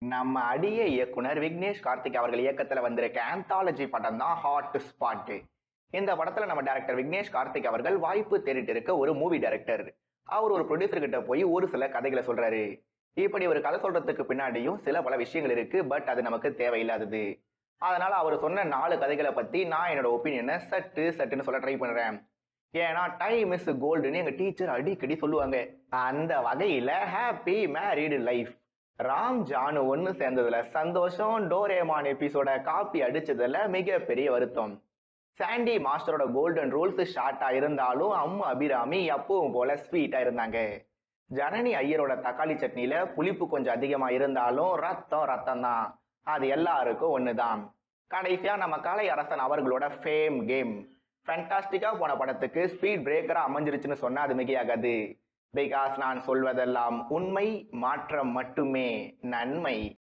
நம்ம அடிய இயக்குனர் விக்னேஷ் கார்த்திக் அவர்கள் இயக்கத்துல வந்திருக்க ஆந்தாலஜி படம் தான் ஹாட் ஸ்பாட். இந்த படத்துல நம்ம டைரக்டர் விக்னேஷ் கார்த்திக் அவர்கள் வாய்ப்பு தேடிட்டு இருக்க ஒரு மூவி டைரக்டர். அவர் ஒரு ப்ரொடியூசர் கிட்ட போய் ஒரு சில கதைகளை சொல்றாரு. இப்படி ஒரு கதை சொல்றதுக்கு பின்னாடியும் சில பல விஷயங்கள் இருக்கு, பட் அது நமக்கு தேவையில்லாதது. அதனால அவர் சொன்ன 4 கதைகளை பத்தி நான் என்னோட ஒப்பீனியனை சட்டுன்னு சொல்ல ட்ரை பண்றேன். ஏன்னா டைம் இஸ் கோல்டுன்னு எங்க டீச்சர் அடிக்கடி சொல்லுவாங்க. அந்த வகையில happy married life. Ram Janu ஒன்னு சேர்ந்ததுல சந்தோஷம், டோரேமான் எபிசோட காப்பி அடிச்சதுல மிகப்பெரிய வருத்தம். சாண்டி மாஸ்டரோட கோல்டன் ரூல்ஸ் ஷார்ட்டா இருந்தாலும் அம்மு அபிராமி எப்பவும் போல ஸ்வீட்டா இருந்தாங்க. ஜனனி ஐயரோட தக்காளி சட்னியில புளிப்பு கொஞ்சம் அதிகமா இருந்தாலும் ரத்தம் ரத்தம் தான். அது எல்லாருக்கும் ஒண்ணுதான். கடைசியா நம்ம கலை அரசன் அவர்களோட ஃபேம் கேம் ஃபேண்டாஸ்டிக்கா போன படத்துக்கு ஸ்பீட் பிரேக்கரா அமைஞ்சிருச்சுன்னு சொன்னா அது மிகையாகாது. பிகாஸ் நான் சொல்வதெல்லாம் உண்மை, மாற்றம் மட்டுமே நன்மை.